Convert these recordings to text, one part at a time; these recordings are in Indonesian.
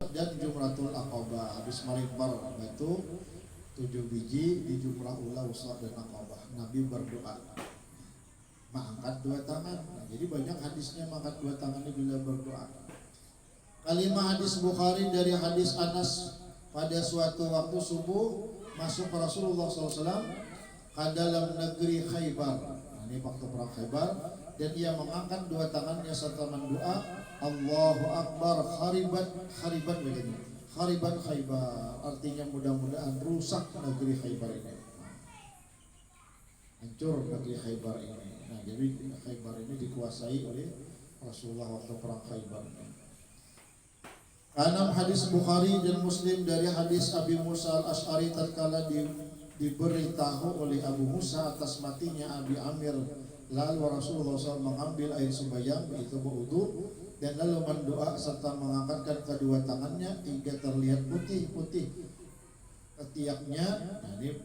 dan Jumratul Aqabah. Habis melempar batu 7 biji di Jumrah Ula, Wusta dan Aqabah, Nabi berdoa mengangkat 2 tangan. Jadi banyak hadisnya mengangkat 2 tangannya bila berdoa. Kalimah hadis Bukhari dari hadis Anas, pada suatu waktu subuh masuk Rasulullah SAW ke dalam negeri Khaybar. Ini waktu perang Khaybar, dan ia mengangkat 2 tangannya serta mendoa, Allahu Akbar, kharibat begini. Kharibat Khaybar, artinya mudah-mudahan rusak negeri Khaybar ini. Hancur negeri Khaybar ini. Nah, jadi Khaybar ini dikuasai oleh Rasulullah waktu perang Khaybar. Karena hadis Bukhari dan Muslim dari hadis Abi Musa al-Ash'ari tatkala diberitahu oleh Abu Musa atas matinya Abi Amir, lalu Rasulullah SAW mengambil air sembahyang, yaitu berwudu, dan lalu mendoa serta mengangkatkan kedua tangannya hingga terlihat putih-putih ketiaknya. Nah, ini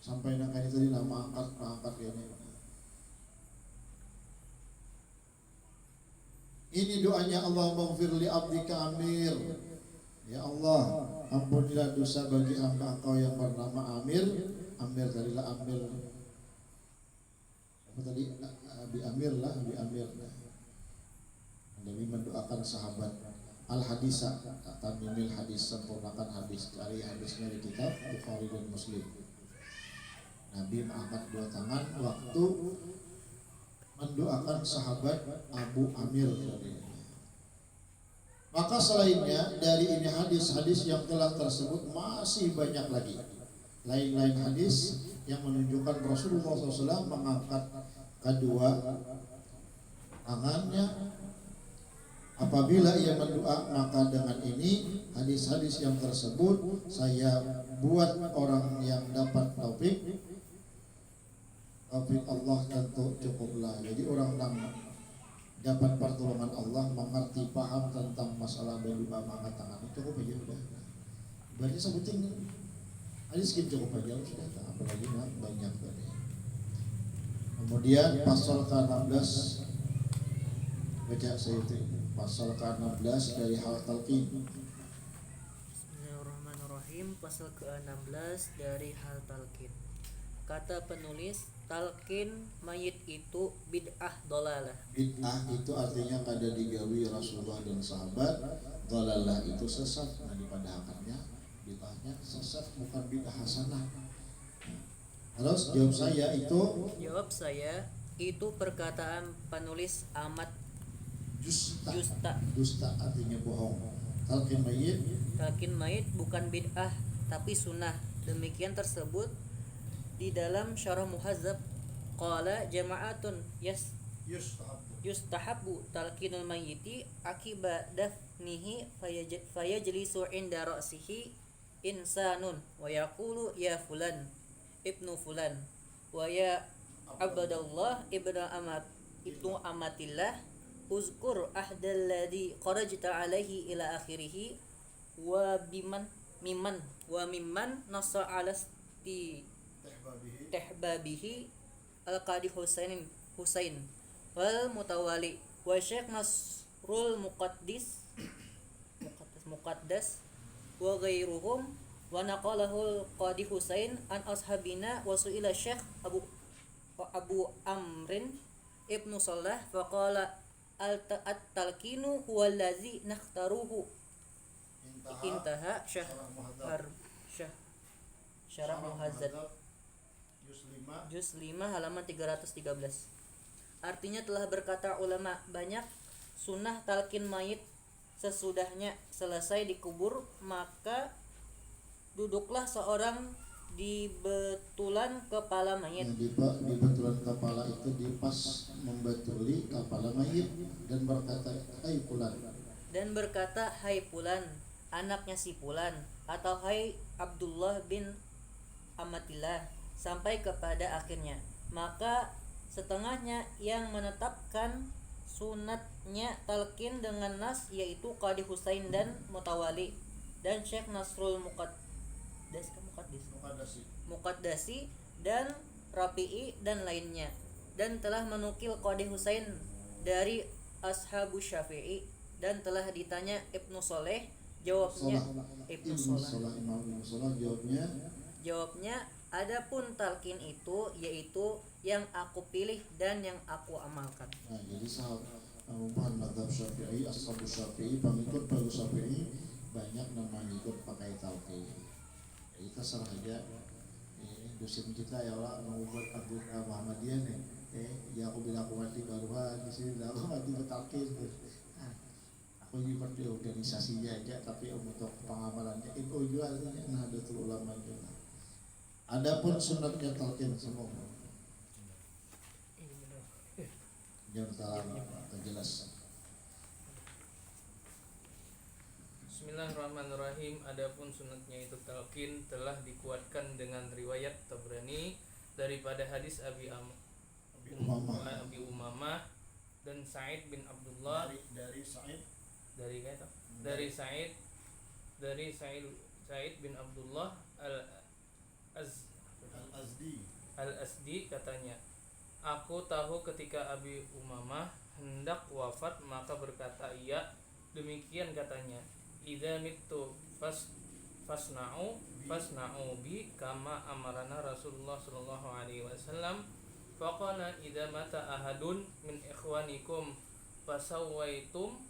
sampai nakani tadi nama angkat ini. Ini doanya, Allahumma ighfir li abdika Amir. Ya Allah, ampunilah dosa bagi hamba Engkau yang bernama Amir. Amir tadilah Amir. Apa tadi? Abi Amir lah, Abi Amir. Demi mendoakan sahabat. Al-Hadisa, tamimil hadis, sempurnakan hadis. Cari hadisnya di kitab Bukhari dan Muslim. Nabi mengangkat 2 tangan waktu mendoakan sahabat Abu Amir. Maka selainnya dari ini hadis-hadis yang telah tersebut masih banyak lagi lain-lain hadis yang menunjukkan Rasulullah SAW mengangkat kedua tangannya apabila ia mendoa. Maka dengan ini hadis-hadis yang tersebut saya buat orang yang dapat taufik Allah tentu cukuplah. Jadi orang yang dapat pertolongan Allah, mengerti, paham tentang masalah berdoa mengangkat tangan, cukup aja udah. Berarti sebutin hadis cukup aja sudah, apalagi banyak tadi. Kemudian pasal ke-16, baca saya itu pasal ke-16 dari hal talqin. Bismillahirrahmanirrahim. Pasal ke-16 dari hal talqin. Kata penulis, talqin mayit itu bid'ah dolalah. Bid'ah itu artinya kada digawi Rasulullah dan sahabat. Dolalah itu sesat. Nah, pada akarnya bid'ahnya sesat, bukan bid'ah hasanah. Terus jawab saya itu perkataan penulis amat dusta artinya bohong. Talqin mayit bukan bid'ah tapi sunnah. Demikian tersebut di dalam Syarah Muhazzab. Qala jama'atun yustahabbu talqinul mayyiti akiba dafnihi fayajlisu inda ra'sihi insanun wa yaqulu ya fulan ibnu fulan wa ya abdallah ibnu amatillah uzkur ahdalladhi kharajta alaihi ila akhirih wa mimman nasa alasti tehbabihi al-qadi Husain wal mutawali wa syekh Nasrul Muqaddas wa ghairuhum wa naqalahu al-qadi Husain an ashabina wa su'ila syekh Abu Amrin ibnu Salah faqala at-talqinu huwa allazi nakhtaruhu. Intaha Syarah Muhazzab Juz 5 halaman 313. Artinya telah berkata ulama banyak, sunnah talqin mayit sesudahnya selesai dikubur, maka duduklah seorang di betulan kepala mayit. Di betulan kepala itu dipas membetuli kepala mayit dan berkata, hai fulan, anaknya si fulan, atau hai Abdullah bin Amatillah, sampai kepada akhirnya. Maka setengahnya yang menetapkan sunatnya talqin dengan nas, yaitu Qadi Husain dan Mutawali dan Syekh Nasrul Muqaddasi dan Rafi'i dan lainnya, dan telah menukil Qadi Husain dari ashabu Syafi'i, dan telah ditanya Ibnu Soleh, Jawabnya Ibnu Ibnu Salah. Salah, Imam Ibnu Salah Jawabnya, adapun talqin itu yaitu yang aku pilih dan yang aku amalkan. nah jadi sahabat umpah madhab Syafi'i, ashabu Syafi'i, pengikut baru Syafi'i banyak nama ikut pakai talqin. Jadi terserah aja. Ini dosen kita ya Allah mau buat Abu Muhammadiyah nih. Ya aku bilang aku mati baruan di sini, aku mati bertalqin. Aku juga di organisasinya aja, tapi untuk pengamalannya itu juga Nahdlatul Ulama juga. Adapun sunatnya talqin semua. Jangan salah jelas. Bismillahirrahmanirrahim. Adapun sunatnya itu talqin telah dikuatkan dengan riwayat Tabrani daripada hadis Abi Umamah dan Sa'id bin Abdullah Dari Sa'id dari Sa'id bin Abdullah Al-Asdi katanya, aku tahu ketika Abi Umamah hendak wafat maka berkata ia, demikian katanya, idza mittu fasna'u bi kama amarana Rasulullah sallallahu alaihi wasallam. Faqala idza mata ahadun min ikhwanikum fasawaitum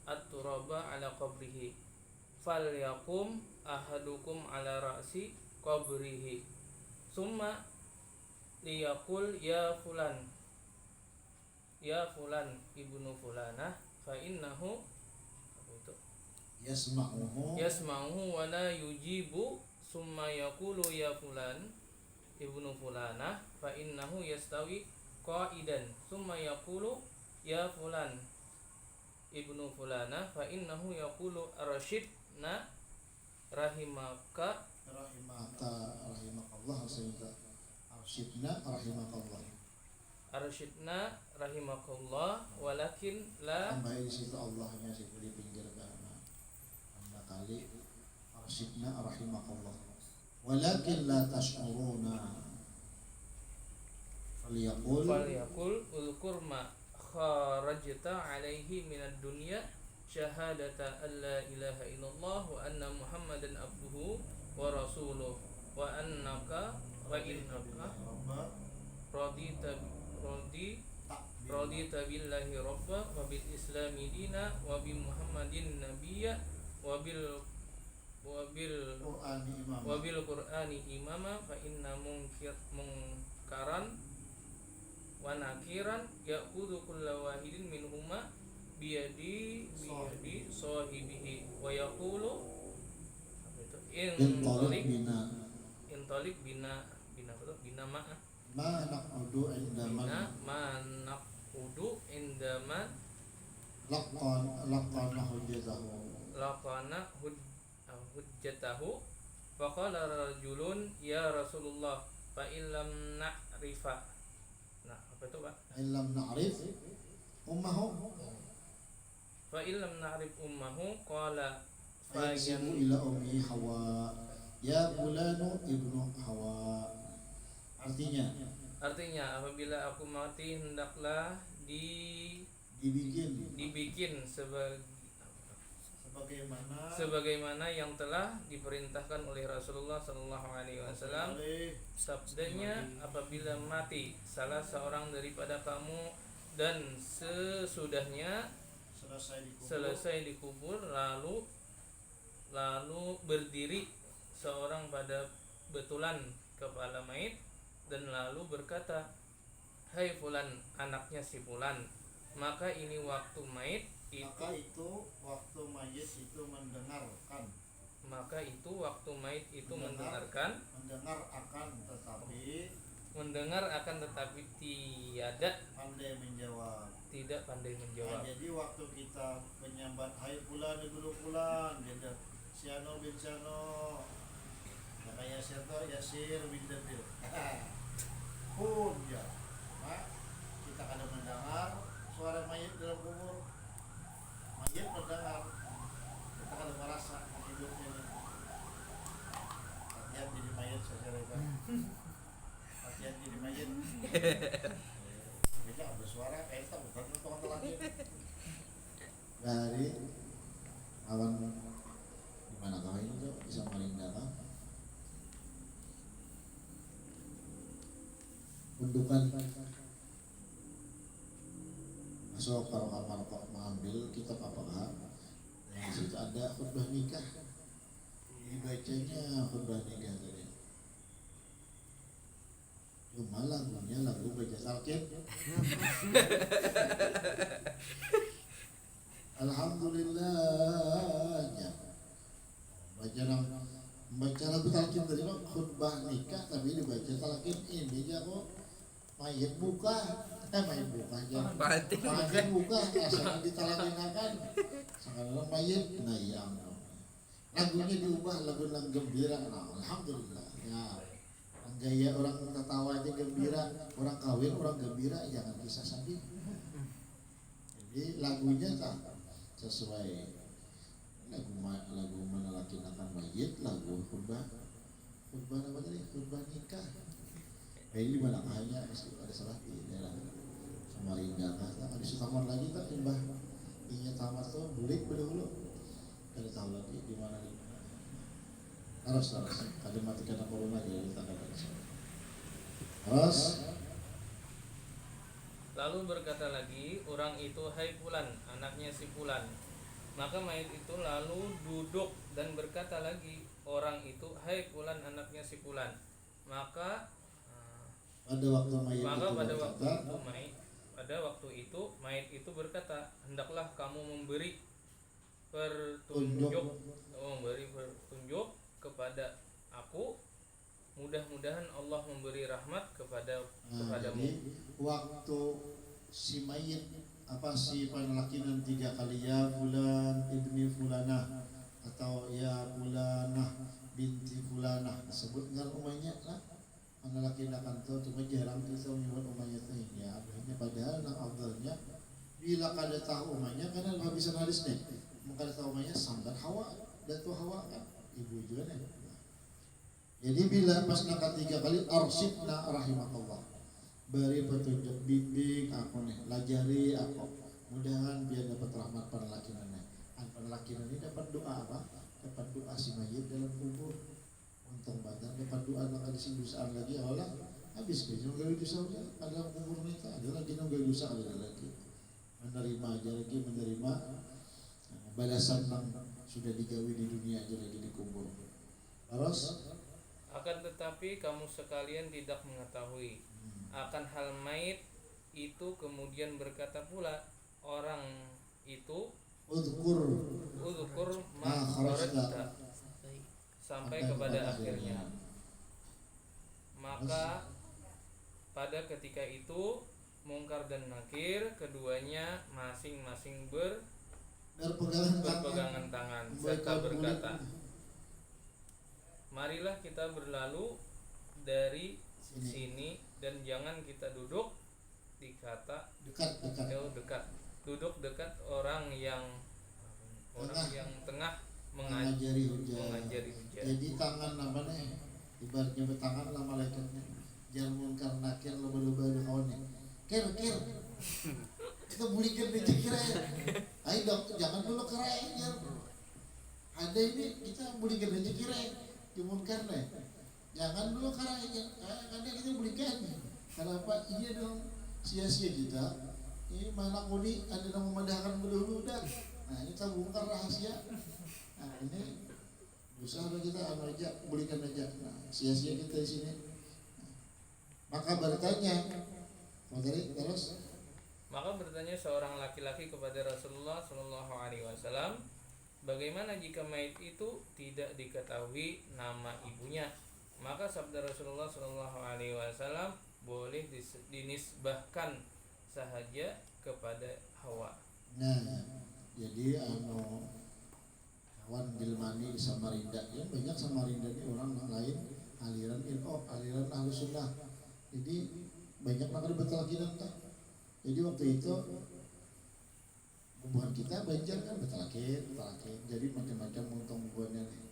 at-turaba ala qabrihi falyakum ahadukum ala ra'si qabrihi summa liyaqul ya fulan ibnu fulanah fa innahu yasma'uhu wa la yujibu summa yaqulu ya fulan ibnu fulanah fa innahu yastawi qa'idan summa yaqulu ya fulan ibnu fulana fa innahu yaqulu arsyidna rahimakallah sehingga arsyidna rahimakallah walakin la tambah di situ Allahnya situ di pinggir karena anda kali arsyidna rahimakallah walakin la tash'uruna falyaqul ulkur ma kharajta alaihi minad dunya syahadata alla ilaha illallah wa anna muhammadan abduhu wa rasuluh wa innaka radita billahi rabba wa bil islami dina wa bi muhammadin nabiyya wa bil qur'ani imama fa inna munkaran wa nakiran ya'khudhu kullu wahidin minhuma biyadi sahibihi wa yaqulu intalik bina ma naqudu indama laqana hujjatahu faqala rajulun ya Rasulullah fa illam na'rifa. Nah, apa itu, Pak? Illam na'rif ummahu fa illam na'rif ummahu qala fayasibu ila ummi Hawa ya fulanu ibnu Hawa. Artinya apabila aku mati hendaklah dibikin sebagaimana yang telah diperintahkan oleh Rasulullah sallallahu alaihi wasallam. Sabdanya, apabila mati salah seorang daripada kamu dan sesudahnya selesai dikubur lalu berdiri seorang pada betulan kepala mayit dan lalu berkata, hai fulan, anaknya si fulan, maka ini waktu mayit mendengar akan tetapi tidak pandai menjawab. Jadi waktu kita menyambat hai fulan ibnu fulan, jadi Siano bin Siano, namanya Yasir bin Dabil. Pun ya, kita kadang mendengar suara mayit dalam kubur. Mayit mendengar, kita kadang merasa hidupnya ini. Latihan jadi mayit saya latihan jadi mayit. Bisa bersuara, kita bukan untuk lagi. Dari Dukan masuk kalau kamar kok mengambil kitab apakah yang situ ada khutbah nikah, dibacanya khutbah nikah tadi. Cuma lagunya lagu baca talqin. Alhamdulillahnya baca lagu talqin tadi mah khutbah nikah tapi dibaca talqin. Ini jago mayat buka mayat buka aja mayat buka asal ditalakinakan sekarang mayat nah ya lagunya diubah lagu yang gembira. Nah, alhamdulillah ya gaya orang tertawa aja gembira, orang kawin orang gembira, jangan kisah sedih. Jadi lagunya tak sesuai lagu menalakinakan mayit, lagu khutbah apa tadi, khutbah nikah. Ini mana hanya ada salah di daerah Samarinda kan, ada Sukamor lagi tak timbah inya tamat tuh bulik dulu, ada tahu lagi di mana harus ada matikan apa lagi kita katakan terus. Lalu berkata lagi orang itu, hai Fulan, anaknya si Fulan. Maka mayit itu lalu duduk dan berkata lagi orang itu, hai Fulan, anaknya si Fulan. Maka pada waktu mayit mayit itu berkata, hendaklah kamu memberi petunjuk kepada aku, mudah-mudahan Allah memberi rahmat kepadamu. Jadi waktu si mayit si penlakinan 3 kali ya fulan ibni fulanah atau ya fulanah binti fulanah disebut dengan umanya lah penlakinakan tuh cuma jarang kita menyebut umanya teh ya hanya padahal nang afdalnya bila kada tahu umanya karena habisan hadis nih maka tahu umanya sambar Hawa dan tuh Hawa kan ibu juga nih. Jadi bila pas nak 3 kali arsyidna rahimakallah beri petunjuk bimbing aku nih lajari aku mudahan biar dapat rahmat penlakinannya. Penlakinan ini dapat doa apa? Dapat doa si mayit dalam kubur. Untung badan dapat doa nak ada dosaan lagi Allah habis ke jangan gawe dosa aja dalam kubur kita ada lagi nang gawe dosa ada lagi menerima aja lagi menerima balasan yang sudah digawe di dunia aja lagi di kubur. Terus akan tetapi kamu sekalian tidak mengetahui akan hal mayit itu. Kemudian berkata pula orang itu, udhkur ma kharajta, sampai kepada akhirnya. Maka pada ketika itu Mungkar dan Nakir keduanya masing-masing berpegangan tangan serta berkata, marilah kita berlalu dari sini dan jangan kita duduk dekat orang yang tengah mengajari hujan. Jadi tangan apa nih? Ibaratnya bertangan lah malaikatnya. Jangan Mungkar Nakir loba-loba di kawannya. Kir. Kita bulikan di kira ya. Ayo dong, jangan dulu keren ya. Ada ini kita bulikan di kira Mungkar nih. Jangan dulu keren ya. Karena kita bulikan. Kenapa? Iya dong. Sia-sia kita. Ini mana kuli ada yang memandangkan dulu dah. Nah ini kita bongkar rahasia. Nah ini usaha kita aja belikan aja. Nah, sia-sia kita di sini. Maka bertanya, Maka bertanya seorang laki-laki kepada Rasulullah Shallallahu Alaihi Wasallam, bagaimana jika mayit itu tidak diketahui nama ibunya? Maka sabda Rasulullah Shallallahu Alaihi Wasallam, boleh dinisbahkan sahaja kepada Hawa. Nah, jadi kawan Bilmani di Samarinda ya banyak Samarinda ini orang lain aliran aliran Ahlus Sunnah. Jadi banyak nak ada betalakinan tak. Jadi waktu itu hubungan kita Banjar kan betalakin. Jadi macam-macam untung hubungannya nih.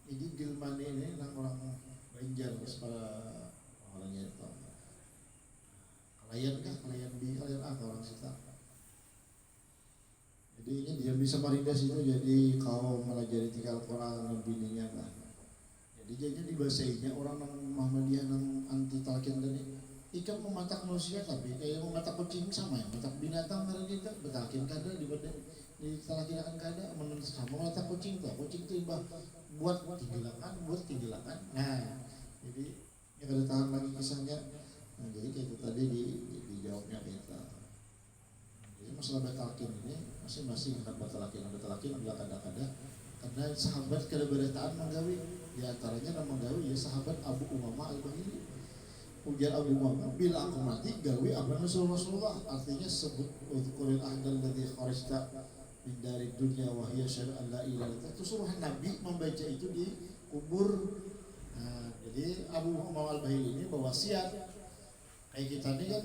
Jadi Bilmani ini orang Banjar para orangnya itu. Kalian orang kita. Jadi ini dia bisa Samarinda situ jadi kaum melajari tiga Al-Quran dan bininya kan. Jadi jadinya dibasahinya orang yang Muhammadiyah yang anti talqin tadi. ikan mematak manusia tapi kayak mematak kucing sama ya, matak binatang karena kita betakin kada di talakinan kada menurut sama matak kucing tuh iba buat tinggilakan. Nah, jadi ya kada tahan lagi kisahnya. Nah, jadi kayak itu tadi dijawabnya kita. Jadi masalah betalakin ini masing-masing akan betalakin bila kada karena sahabat kada beretaan menggawi di antaranya nama menggawi ya sahabat Abu Umamah Al-Bahili. Ujar Abu Umamah, bila aku mati gawi apa Rasulullah, artinya sebut udhkuril ahdal ladzi kharajta min dari dunia wahya syahadu an la ilaha illallah. Itu suruh Nabi membaca itu di kubur. Nah, jadi Abu Umamah Al-Bahili ini berwasiat kayak kita ini kan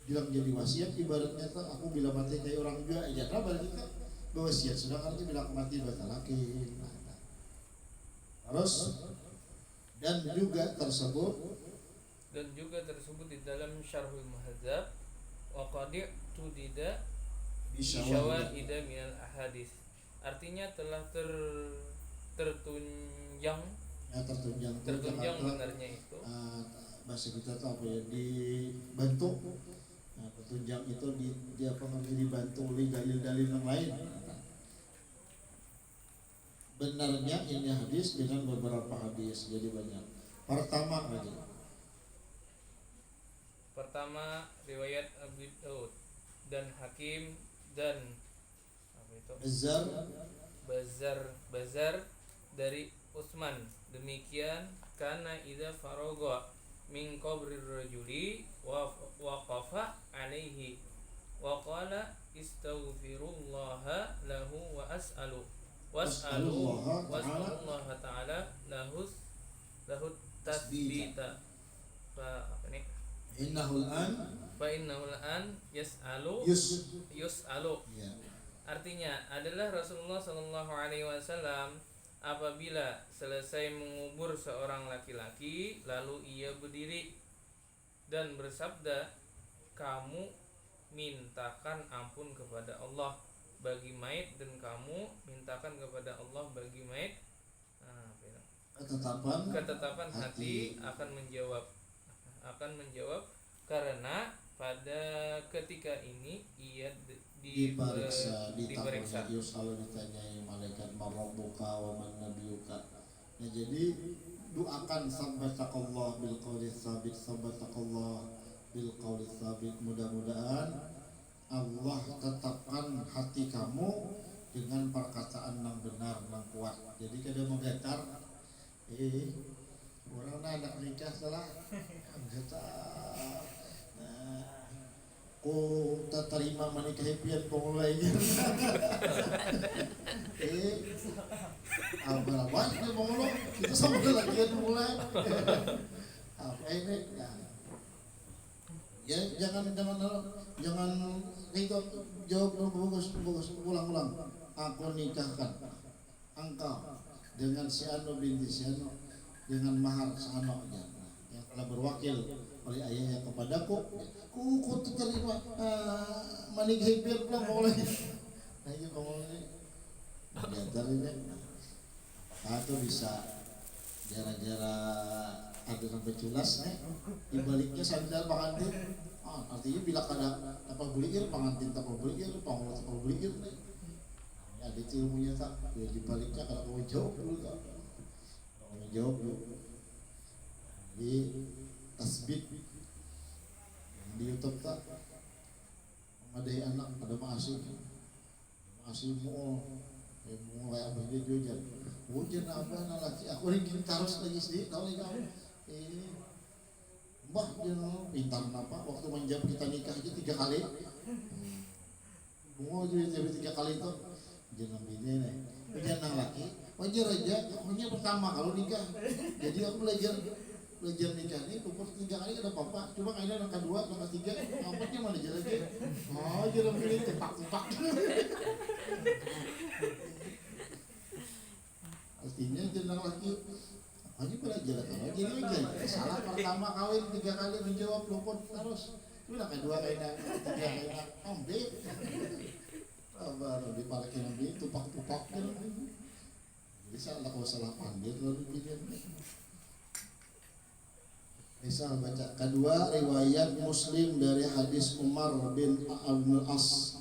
bilang jadi wasiat ibaratnya tuh aku bila mati kayak orang juga ya balik kita berwasiat sedangkan kita bila aku mati batalakin. Terus dan juga tersebut di dalam Syarhul Muhadzab wa qadi' tudida bisyawahida minal ahadis, artinya telah tertunjang benarnya itu bahasa kita tuh apa ya, dibantu. Nah, petunjang itu dia apa namanya, dibantu oleh dalil-dalil yang lain. Benarnya ini hadis dengan beberapa hadis, jadi banyak. Pertama riwayat Abu Daud dan Hakim dan apa itu? Bazar dari Utsman. Demikian karena idza faragha min qabrir rajuli wa waqafa alaihi wa qala istaghfirullaha lahu wa was'alullaha ta'ala lahu tasbita fa apa nih Innahul an yus'alu ya. Artinya adalah Rasulullah Shallallahu Alaihi Wasallam apabila selesai mengubur seorang laki-laki lalu ia berdiri dan bersabda, kamu mintakan ampun kepada Allah bagi mayit dan kamu mintakan kepada Allah bagi mayit. Ketetapan hati akan menjawab karena pada ketika ini ia diperiksa. Kalau ditanyai malaikat marabbuka wa man nabiyuka. Nah, jadi doakan sabatakallah bil qawli tsabit, mudah-mudahan Allah tetapkan hati kamu dengan perkataan yang benar, yang kuat. Jadi kada menggetar. Orang anak nikah salah getar. Nah, ku tak terima menikahi pian pemulainya. Apa dia pemulai? Kita sama lagi yang mulai. Apa ini? Ya jangan itu jawab bagus ulang. Aku nikahkan engkau dengan si Anu binti si Anu dengan mahar seanoknya yang telah berwakil oleh ayahnya kepadaku. Ku terima menikahi biar pulang boleh. Nah ini ngomongnya diantar ini atau bisa gara-gara ada sampai culas dibaliknya sandal pengantin. Artinya bila kada apa bulikir pengantin tak bulikir, pengulas tak bulikir. Ada ilmunya tak? Ya dibaliknya kalau mau jawab dulu tak? Kalau mau jawab dulu. Di tasbih di YouTube tak? Memadai anak pada masih mau kayak apa dia jual. Hujan apa anak laki? Aku ingin taruh lagi sedih tahu ni kau. Mbah dia pintar apa? Waktu menjawab kita nikah aja 3 kali. Bungo jadi 3 kali itu. Jangan bini nih, punya anak laki, wajar aja. Akunya pertama kalau nikah, jadi aku belajar nikah ini, umur 3 kali ada apa-apa. Cuma kayaknya anak kedua, anak 3, ngampetnya mana aja lagi. Oh, jangan bini tepak. Artinya jenang laki, hanya belajar kalau jadi aja. Salah pertama kawin 3 kali menjawab luput terus. Udah kedua kayaknya, 3 kayaknya, ambil. Baru dipalaki nabi tupak-tupak bisa lah kalau salah panggil lalu pilihan. Misal baca kedua riwayat Muslim dari hadis Umar bin Al-As.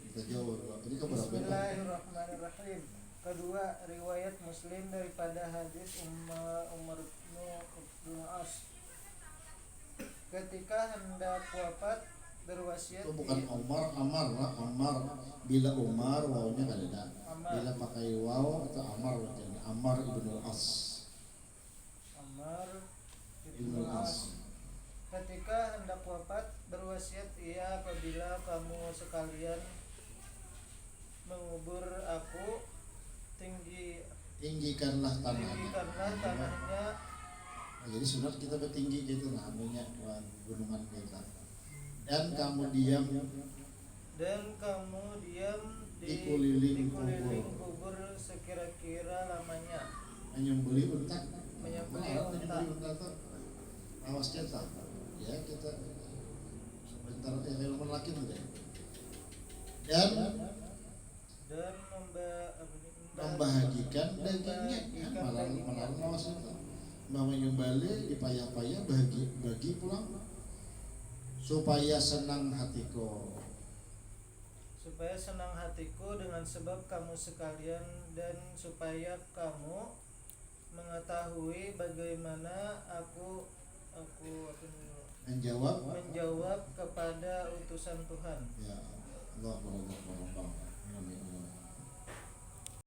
Kita jawab. Ini keberapa? Bismillahirrahmanirrahim. Kedua riwayat Muslim daripada hadis Umar bin As. Ketika hendak wafat berwasiat Itu bukan Umar, Amar lah, Amar. Bila Umar wawunya kan ada. Amar. Bila pakai waw itu Amar bacanya. Amar ibnu As. Amar Ibnu bin As. As. Ketika hendak wafat berwasiat ia, apabila kamu sekalian mengubur aku, Tinggikanlah tanahnya. tinggikanlah tanahnya. Nah, jadi sunat kita bertinggi gitu nah anunya gunungan kita. Dan kamu diam Dikeliling kubur sekira-kira lamanya. menyembeli unta. Menyembeli Nah, unta. menyembeli unta tuh awas kita. Ya kita sebentar ilmu laki deh. Dan membahagikan dagingnya kan malah awas itu. Bahwa menyembeli dipayah-payah bagi pulang supaya senang hatiku dengan sebab kamu sekalian, dan supaya kamu mengetahui bagaimana aku menjawab menjawab kepada utusan Tuhan. ya Allah